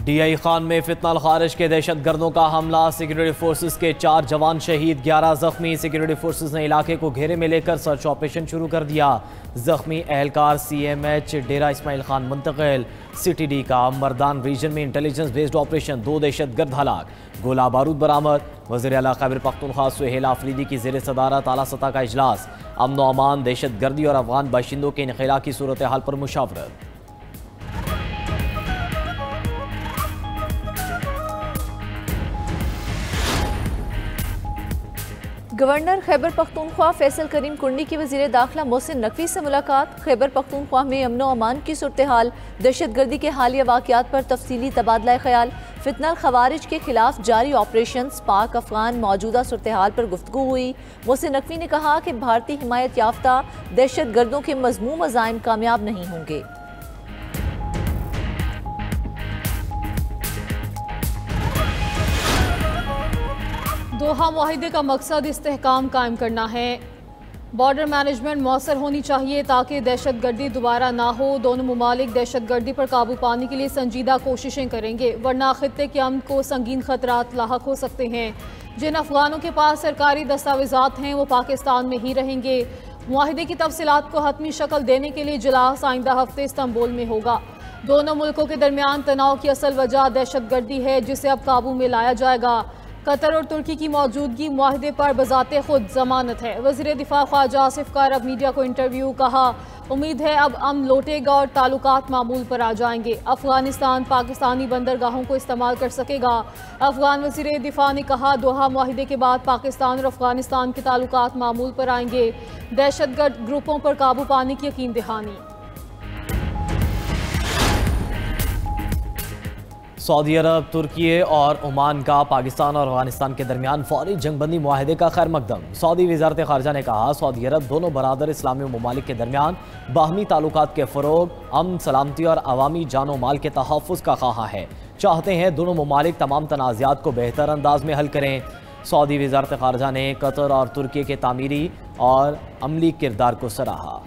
DI Khan में फितना खारिज के दहशत गर्दों का हमला, सिक्योरिटी फोर्सेस के 4 जवान शहीद, 11 जख्मी। सिक्योरिटी फोर्सेस ने इलाके को घेरे में लेकर सर्च ऑपरेशन शुरू कर दिया। जख्मी एहलकार CMH डेरा इस्माइल खान मुंतकिल। CTD का मर्दान रीजन में इंटेलिजेंस बेस्ड ऑपरेशन, 2 दहशतगर्द हलाक, गोला बारूद बरामद। वज़ीर आला खैबर पख्तूनख्वा सुहेल आफरीदी की ज़ेर सदारत आला सतह का इजलास, अमन व अमान, दहशत गर्दी और अफगान बाशिंदों के इनखला की सूरत हाल पर मुशावरत। गवर्नर खैबर पख्तूनख्वा फैसल करीम कुंडी की वज़ीर दाखिला मोहसिन नकवी से मुलाकात। खैबर पख्तूनख्वा में अमन व अमान की सूरत हाल, दहशतगर्दी के हालिया वाक़यात पर तफसीली तबादला ख्याल, फितना खवारिज के खिलाफ जारी ऑपरेशन, पाक अफगान मौजूदा सूरत हाल पर गुफ्तगू हुई। मोहसिन नकवी ने कहा कि भारतीय हिमायत याफ्ता दहशतगर्दों के मज़मूम अज़ाइम कामयाब नहीं होंगे। दोहा मुआहिदे का मकसद इस्तेहकाम कायम करना है। बॉर्डर मैनेजमेंट मौसर होनी चाहिए ताकि दहशतगर्दी दोबारा ना हो। दोनों मुमालिक दहशतगर्दी पर काबू पाने के लिए संजीदा कोशिशें करेंगे, वरना खित्ते के अमन को संगीन खतरात लाहक हो सकते हैं। जिन अफगानों के पास सरकारी दस्तावेजात हैं वो पाकिस्तान में ही रहेंगे। मुआहिदे की तफसीलात को हतमी शक्ल देने के लिए इजलास आइंदा हफ्ते इस्तांबुल में होगा। दोनों मुल्कों के दरमियान तनाव की असल वजह दहशतगर्दी है, जिसे अब काबू में लाया जाएगा। कतर और तुर्की की मौजूदगी मुआहिदे पर बजाते खुद जमानत है। वज़ीर दिफा ख्वाजा आसिफ का अरब मीडिया को इंटरव्यू, कहा उम्मीद है अब अमन लौटेगा और ताल्लुकात मामूल पर आ जाएंगे। अफगानिस्तान पाकिस्तानी बंदरगाहों को इस्तेमाल कर सकेगा। अफगान वज़ीर दिफा ने कहा दोहा मुआहिदे के बाद पाकिस्तान और अफगानिस्तान के ताल्लुकात मामूल पर आएंगे। दहशतगर्द ग्रुपों पर काबू पाने की यकीन दहानी। सऊदी अरब, तुर्की और ओमान का पाकिस्तान और अफगानिस्तान के दरमियान फौरी जंगबंदी मुआहदे का खैर मकदम। सऊदी वज़ारत ख़ारजा ने कहा सऊदी अरब दोनों बरादर इस्लामी ममालिक के दरमियान बाहमी ताल्लुकात के फ़रोग, अमन सलामती और अवामी जानो माल के तहफ़्फ़ुज़ का ख्वाह है। चाहते हैं दोनों ममालिक तमाम तनाज़ात को बेहतर अंदाज में हल करें। सऊदी वज़ारत ख़ारजा ने कतर और तुर्की के तामीरी और अमली किरदार को सराहा।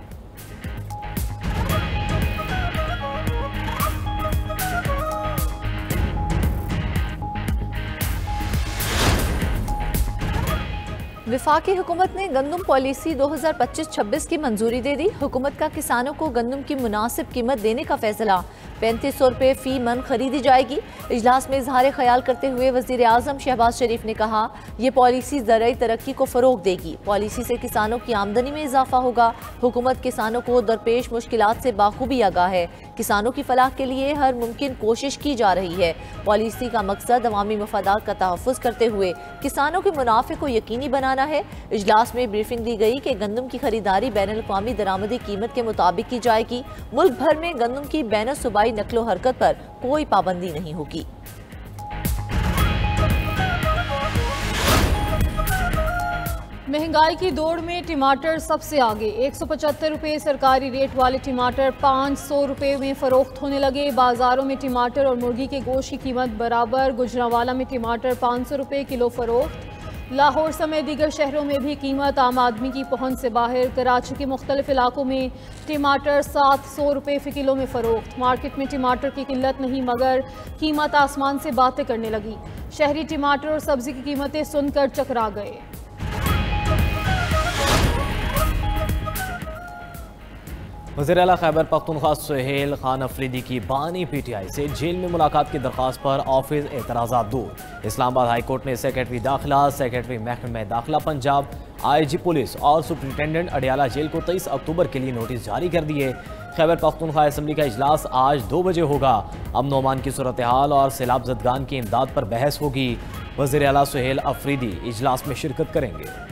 वफाकी हुकूमत ने गंदम पॉलिसी 2025-26 की मंजूरी दे दी। हुकूमत का किसानों को गंदम की मुनासिब कीमत देने का फैसला, 3500 रुपये फ़ी मन खरीदी जाएगी। इजलास में इजहार ख्याल करते हुए वज़ीर आज़म शहबाज शरीफ ने कहा यह पॉलिसी ज़राई तरक्की को फ़रोग देगी। पॉलिसी से किसानों की आमदनी में इजाफा होगा। हुकूमत किसानों को दरपेश मुश्किलात से बाखूबी आगाह है। किसानों की फलाह के लिए हर मुमकिन कोशिश की जा रही है। पॉलिसी का मकसद अवामी मफादात का तहफ़्फ़ुज़ करते हुए किसानों के मुनाफे को यकीनी बनाना है। इजलास में ब्रीफिंग दी गई कि गंदम की खरीदारी बैनुल-अक़वामी दरामदी कीमत के मुताबिक की जाएगी। मुल्क भर में गंदम की बैन सूबाई नकलो हरकत पर कोई पाबंदी नहीं होगी। महंगाई की दौड़ में टमाटर सबसे आगे। 175 रुपये सरकारी रेट वाले टमाटर 500 रुपये में फरोख्त होने लगे। बाजारों में टमाटर और मुर्गी के गोश्त की कीमत बराबर। गुजरांवाला में टमाटर 500 रुपये किलो फरोख्त। लाहौर समेत दीगर शहरों में भी कीमत आम आदमी की पहुंच से बाहर। कराची के मुख्तलिफ इलाकों में टमाटर 700 रुपये फ़ी किलो में फ़रोख्त। मार्केट में टमाटर की किल्लत नहीं मगर कीमत आसमान से बातें करने लगी। शहरी टमाटर और सब्जी की कीमतें सुनकर चकरा गए। वज़ीर आला खैबर पख्तूनख्वा सुहेल खान अफरीदी की बानी PTI से जेल में मुलाकात की दरख्वास्त पर ऑफिस एतराज़ात दूर। इस्लामाबाद हाई कोर्ट ने सेक्रेटरी दाखिला, सेक्रेटरी महकमा दाखिला पंजाब, IG पुलिस और सुप्रिंटेंडेंट अडियाला जेल को 23 अक्टूबर के लिए नोटिस जारी कर दिए। खैबर पख्तूनख्वा असम्बली का इजलास आज 2 बजे होगा। अमन ओमान की सूरत हाल और सैलाब ज़दगान की इमदाद पर बहस होगी। वज़ीर आला सुहेल अफरीदी इजलास में शिरकत करेंगे।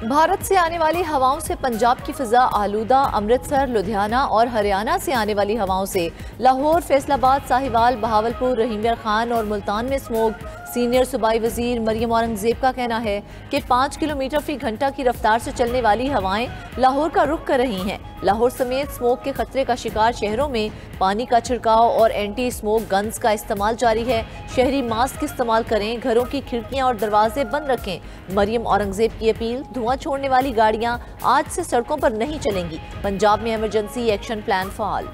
भारत से आने वाली हवाओं से पंजाब की फिजा आलूदा। अमृतसर, लुधियाना और हरियाणा से आने वाली हवाओं से लाहौर, फैसलाबाद, साहिवाल, बहावलपुर, रहीमयार खान और मुल्तान में स्मोक। सीनियर सूबाई वजीर मरियम औरंगजेब का कहना है कि 5 किलोमीटर फी घंटा की रफ्तार से चलने वाली हवाएं लाहौर का रुख कर रही हैं। लाहौर समेत स्मोक के खतरे का शिकार शहरों में पानी का छिड़काव और एंटी स्मोक गन्स का इस्तेमाल जारी है। शहरी मास्क इस्तेमाल करें, घरों की खिड़कियां और दरवाजे बंद रखें। मरियम औरंगजेब की अपील, धुआं छोड़ने वाली गाड़ियां आज से सड़कों पर नहीं चलेंगी। पंजाब में इमरजेंसी एक्शन प्लान फाल।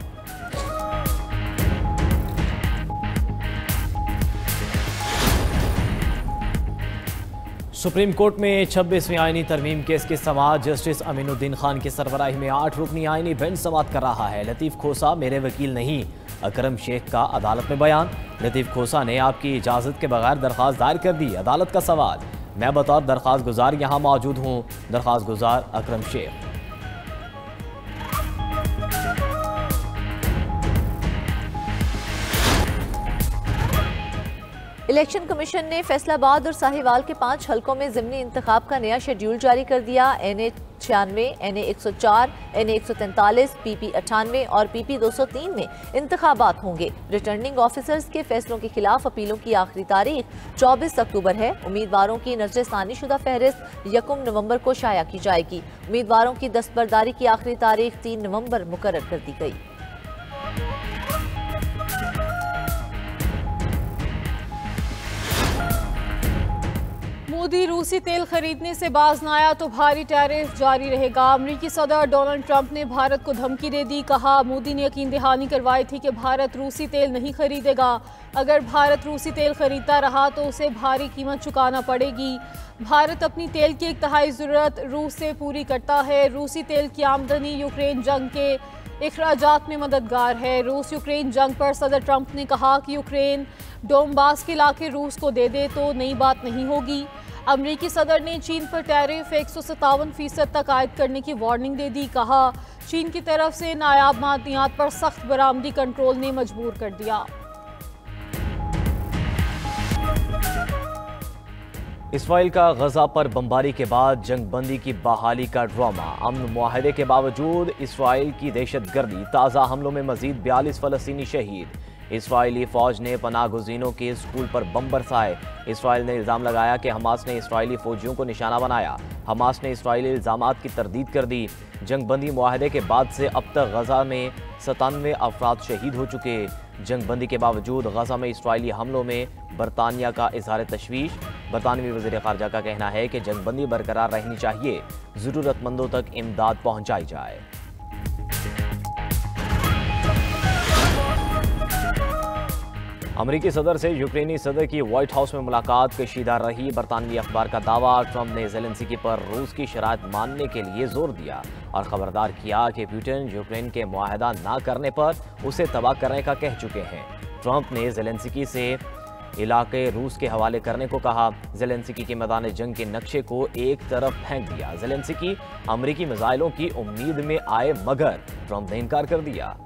सुप्रीम कोर्ट में 26वीं आईनी तरमीम केस की समाअत जस्टिस अमीनुद्दीन खान की सरबराही में 8 रुकनी आईनी बेंच समाअत कर रहा है। लतीफ़ खोसा मेरे वकील नहीं, अकरम शेख का अदालत में बयान। लतीफ़ खोसा ने आपकी इजाज़त के बगैर दरख्वास्त दायर कर दी। अदालत का सवाल, मैं बतौर दरख्वास्त गुजार यहाँ मौजूद हूँ। दरख्वास्त गुजार अकरम शेख। इलेक्शन कमीशन ने फैसलाबाद और साहिवाल के 5 हलकों में ज़िमनी इंतखाब का नया शेड्यूल जारी कर दिया। NA 96, NA 104, NA 143, PP 98 और PP 203 में इंतखाबात होंगे। रिटर्निंग ऑफिसर्स के फैसलों के खिलाफ अपीलों की आखिरी तारीख 24 अक्टूबर है। उम्मीदवारों की नजरसानी शुदा फहरिस्त 1 नवंबर को शाया की जाएगी। उम्मीदवारों की दस्तबरदारी की आखिरी तारीख 3 नवंबर मुकर्रर कर दी गई। मोदी रूसी तेल खरीदने से बाज न आया तो भारी टैरिफ जारी रहेगा। अमेरिकी सदर डोनाल्ड ट्रंप ने भारत को धमकी दे दी। कहा, मोदी ने यकीन दहानी करवाई थी कि भारत रूसी तेल नहीं खरीदेगा। अगर भारत रूसी तेल खरीदता रहा तो उसे भारी कीमत चुकाना पड़ेगी। भारत अपनी तेल की 1/3 ज़रूरत रूस से पूरी करता है। रूसी तेल की आमदनी यूक्रेन जंग के इखराजात में मददगार है। रूस यूक्रेन जंग पर सदर ट्रंप ने कहा कि यूक्रेन डोनबास के इलाके रूस को दे दे तो नई बात नहीं होगी। अमेरिकी सदर ने चीन पर टैरिफ 157% तक आयद करने की वार्निंग दे दी। कहा, चीन की तरफ से नायाब मादनियात पर सख्त बरामदी कंट्रोल ने मजबूर कर दिया। इसराइल का गजा पर बमबारी के बाद जंग बंदी की बहाली का ड्रामा। अमन मुआहदे के बावजूद इसराइल की दहशतगर्दी, ताज़ा हमलों में मजीद 42 फ़लस्तीनी शहीद। इसराइली फ़ौज ने पनाह गुज़ीनों के स्कूल पर बम बरसाए। इसराइल ने इल्ज़ाम लगाया कि हमास ने इसराइली फ़ौजियों को निशाना बनाया। हमास ने इसराइली इल्ज़ामात की तरदीद कर दी। जंग बंदी मुआहदे के बाद से अब तक गजा में 97 अफराद शहीद हो चुके। जंग बंदी के बावजूद गजा में इसराइली हमलों में बरतानिया का इजहार तशवीश। बरतानवी वज़ीर ख़ारजा का कहना है कि जंग बंदी बरकरार रहनी चाहिए, ज़रूरतमंदों तक इमदाद पहुँचाई जाए। अमेरिकी सदर से यूक्रेनी सदर की व्हाइट हाउस में मुलाकात कशीदा रही। बरतानवी अखबार का दावा, ट्रंप ने ज़ेलेंस्की पर रूस की शराइत मानने के लिए जोर दिया और खबरदार किया कि पुतिन यूक्रेन के मुआहदा ना करने पर उसे तबाह करने का कह चुके हैं। ट्रंप ने ज़ेलेंस्की से इलाके रूस के हवाले करने को कहा। ज़ेलेंस्की के मैदान जंग के नक्शे को एक तरफ फेंक दिया। ज़ेलेंस्की अमेरिकी मिसाइलों की उम्मीद में आए मगर ट्रंप ने इनकार कर दिया।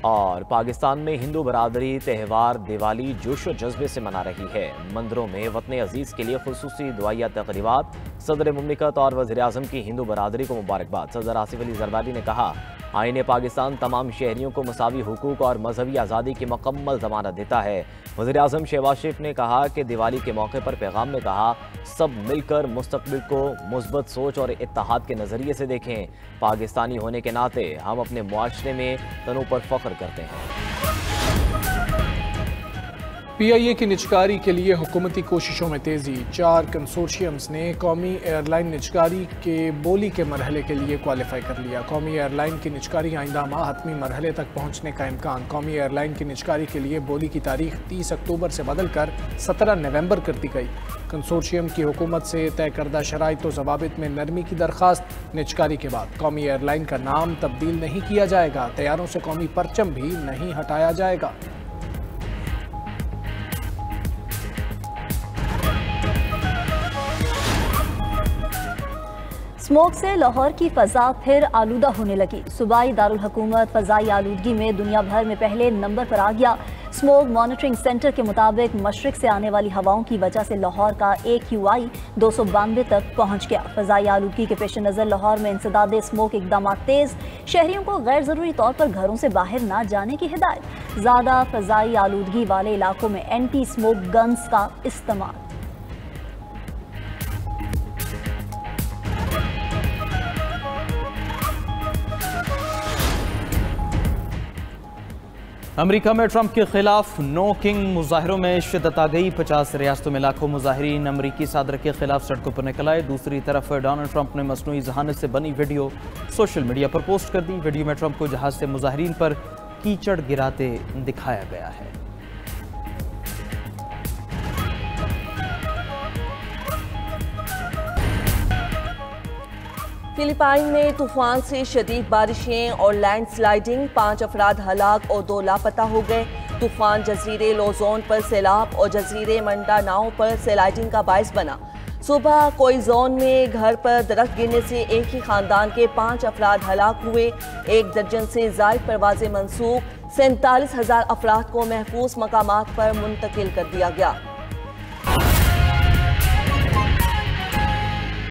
और पाकिस्तान में हिंदू बरादरी त्यौहार दिवाली जोश व जज्बे से मना रही है। मंदिरों में वतन अजीज़ के लिए खुसूसी दुआया तक़रीबात। सदर मुमलिकत और वज़ीर आज़म की हिंदू बरादरी को मुबारकबाद। सदर आसिफ अली ज़रदारी ने कहा, आईन पाकिस्तान तमाम शहरियों को मसावी हुकूक और मजहबी आज़ादी की मुकम्मल ज़मानत देता है। वज़ीर आज़म शहबाज शरीफ ने कहा कि दिवाली के मौके पर पैगाम में कहा, सब मिलकर मुस्तक़बिल को मुस्बत सोच और इत्तेहाद के नज़रिए से देखें। पाकिस्तानी होने के नाते हम अपने मुआशरे में तनों पर फ़ख्र करते हैं। PIA की निजकारी के लिए हुकूमती कोशिशों में तेज़ी। 4 कंसोर्शियम्स ने कौमी एयरलाइन निजकारी के बोली के मरहले के लिए क्वालिफाई कर लिया। कौमी एयरलाइन की निजकारी आइंदा माह हतमी मरहले तक पहुँचने का इम्कान। कौमी एयरलाइन की निजकारी के लिए बोली की तारीख 30 अक्टूबर से बदलकर 17 नवंबर कर दी गई। कंसोर्शियम की हुकूमत से तय करदा शराइत व ज़वाबित में नरमी की दरख्वास्त। निजकारी के बाद कौमी एयरलाइन का नाम तब्दील नहीं किया जाएगा। तैयारों से कौमी परचम भी नहीं हटाया जाएगा। स्मोक से लाहौर की फ़ज़ा फिर आलूदा होने लगी। सूबाई दारुल हुकूमत फ़ज़ाई आलूदगी में दुनिया भर में पहले नंबर पर आ गया। स्मोक मॉनिटरिंग सेंटर के मुताबिक मशरिक से आने वाली हवाओं की वजह से लाहौर का AQI 292 तक पहुँच गया। फ़ज़ाई आलूदगी के पेश नज़र लाहौर में इंसदाद स्मोक इकदाम तेज़, शहरियों को गैर ज़रूरी तौर पर घरों से बाहर ना जाने की हिदायत। ज़्यादा फ़ज़ाई आलूदगी वाले इलाकों में एंटी स्मोक गन्स का इस्तेमाल। अमेरिका में ट्रंप के खिलाफ नो किंग मुजाहरों में शिद्दत आ गई। 50 रियासतों में लाखों मुजाहिरीन अमरीकी सदर के खिलाफ सड़कों पर निकल आए। दूसरी तरफ डोनाल्ड ट्रंप ने मसनूई जहानत से बनी वीडियो सोशल मीडिया पर पोस्ट कर दी। वीडियो में ट्रंप को जहाज से मुजाहिरीन पर कीचड़ गिराते दिखाया गया है। फिलिपाइन में तूफान से शदीद बारिशें और लैंडस्लाइडिंग, 5 अफराद हलाक और 2 लापता हो गए। तूफान जजीरे लोजोन पर सैलाब और जजीरे मंडानाओ पर स्लाइडिंग का बायस बना। सुबह कोई जोन में घर पर दरख्त गिरने से एक ही खानदान के 5 अफराद हलाक हुए। 1 दर्जन से ज़ायद परवाज़ें मनसूख, 47,000 अफराद को महफूज मकामात पर मुंतकिल कर दिया गया।